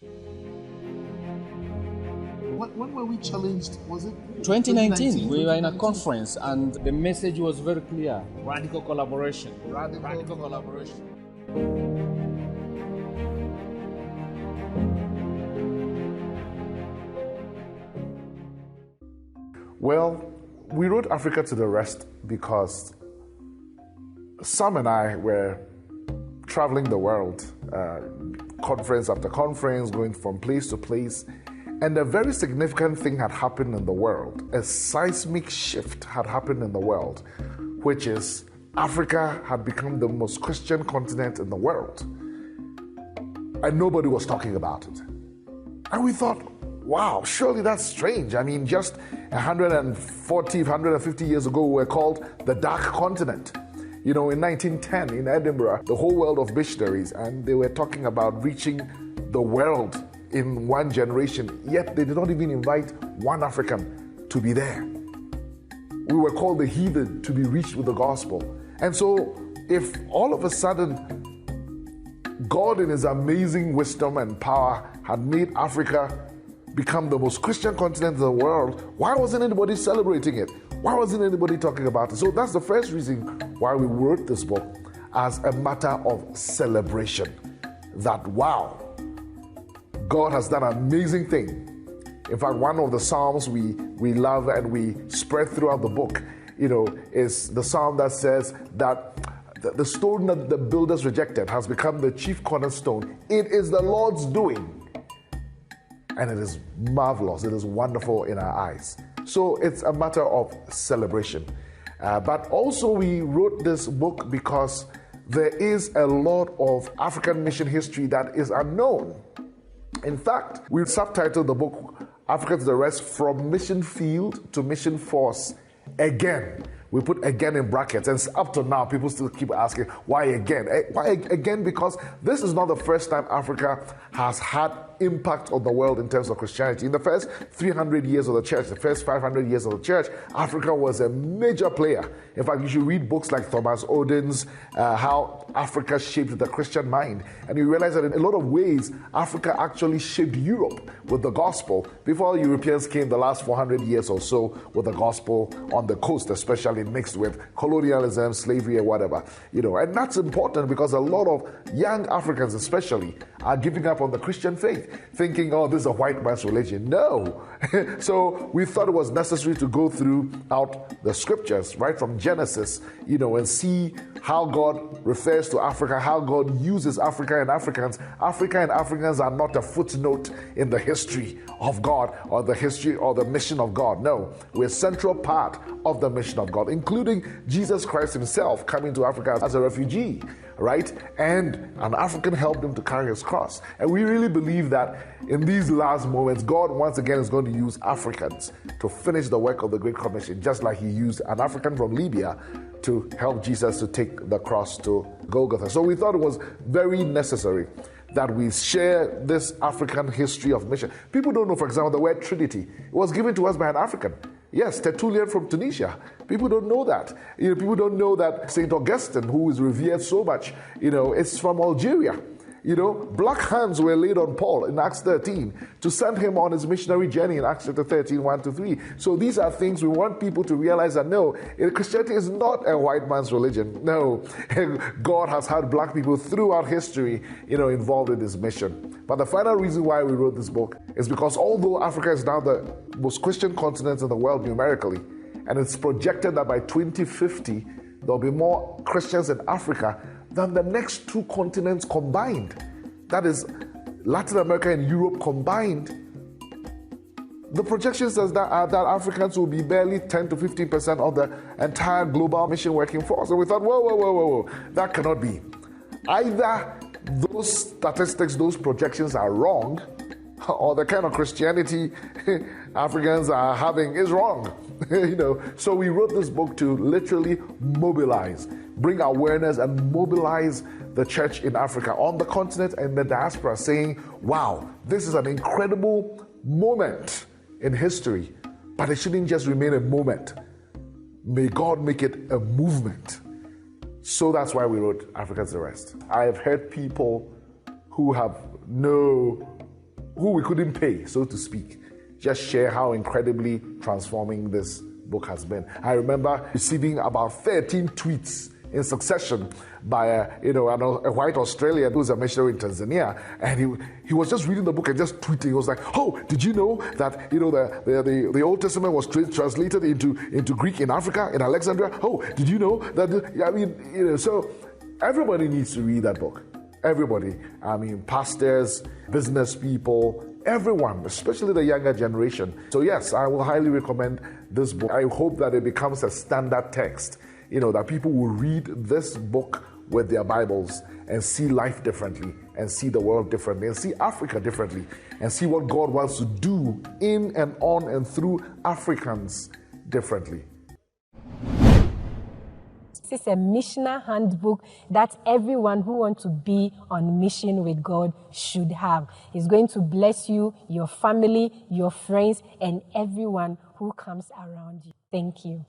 When were we challenged? Was it 2019? We were in a conference and the message was very clear. Radical collaboration. Radical collaboration. Well, we wrote Africa to the Rest because Sam and I were traveling the world, conference after conference, going from place to place. And a very significant thing had happened in the world. A seismic shift had happened in the world, which is Africa had become the most Christian continent in the world. And nobody was talking about it. And we thought, wow, surely that's strange. I mean, just 140, 150 years ago, we were called the Dark Continent. You know, in 1910 in Edinburgh, the whole world of missionaries, and they were talking about reaching the world in one generation, yet they did not even invite one African to be there. We were called the heathen to be reached with the gospel. And so, if all of a sudden God in his amazing wisdom and power had made Africa become the most Christian continent in the world, why wasn't anybody celebrating it? Why wasn't anybody talking about it? So that's the first reason why we wrote this book, as a matter of celebration. That, wow, God has done an amazing thing. In fact, one of the Psalms we love and we spread throughout the book, you know, is the Psalm that says that the stone that the builders rejected has become the chief cornerstone. It is the Lord's doing. And it is marvelous. It is wonderful in our eyes. So it's a matter of celebration. But also we wrote this book because there is a lot of African mission history that is unknown. In fact, we subtitled the book Africa to the Rest, From Mission Field to Mission Force Again. We put again in brackets, and up to now, people still keep asking, why again? Why again? Because this is not the first time Africa has had impact on the world in terms of Christianity. In the first 300 years of the church, the first 500 years of the church, Africa was a major player. In fact, you should read books like Thomas Oden's, How Africa Shaped the Christian Mind. And you realize that in a lot of ways, Africa actually shaped Europe with the gospel before Europeans came the last 400 years or so with the gospel on the coast, especially mixed with colonialism, slavery, and whatever. You know, and that's important because a lot of young Africans especially are giving up on the Christian faith, thinking, oh, this is a white man's religion. No. So we thought it was necessary to go throughout the scriptures, right from Genesis, you know, and see how God refers to Africa, how God uses Africa and Africans. Africa and Africans are not a footnote in the history of God or the history or the mission of God. No, we're a central part of the mission of God, including Jesus Christ himself coming to Africa as a refugee, right? And an African helped him to carry his cross. And we really believe that in these last moments, God once again is going to use Africans to finish the work of the Great Commission, just like he used an African from Libya to help Jesus to take the cross to Golgotha. So we thought it was very necessary that we share this African history of mission. People don't know, for example, the word Trinity. It was given to us by an African. Yes, Tertullian from Tunisia. People don't know that. You know, people don't know that St. Augustine, who is revered so much, you know, is from Algeria. You know, black hands were laid on Paul in Acts 13 to send him on his missionary journey in Acts chapter 13, 1-3. So these are things we want people to realize that no, Christianity is not a white man's religion. No, God has had black people throughout history, you know, involved in his mission. But the final reason why we wrote this book is because although Africa is now the most Christian continent in the world numerically, and it's projected that by 2050, there'll be more Christians in Africa than the next two continents combined. That is Latin America and Europe combined. The projection says that Africans will be barely 10 to 15% of the entire global mission working force. And we thought, whoa, that cannot be. Either those statistics, those projections are wrong, or the kind of Christianity Africans are having is wrong. You know, so we wrote this book to literally mobilize, bring awareness and mobilize the church in Africa, on the continent and the diaspora, saying, wow, this is an incredible moment in history, but it shouldn't just remain a moment. May God make it a movement. So that's why we wrote Africa to the Rest. I have heard people who have no who we couldn't pay, so to speak, just share how incredibly transforming this book has been. I remember receiving about 13 tweets in succession by a white Australian who's a missionary in Tanzania, and he was just reading the book and just tweeting. He was like, "Oh, did you know that the Old Testament was translated into Greek in Africa, in Alexandria? Oh, did you know that?" So everybody needs to read that book. Everybody. Pastors, business people, everyone, especially the younger generation. So yes, I will highly recommend this book. I hope that it becomes a standard text. That people will read this book with their Bibles and see life differently, and see the world differently, and see Africa differently, and see what God wants to do in and on and through Africans differently. This is a missioner handbook that everyone who wants to be on mission with God should have. It's going to bless you, your family, your friends, and everyone who comes around you. Thank you.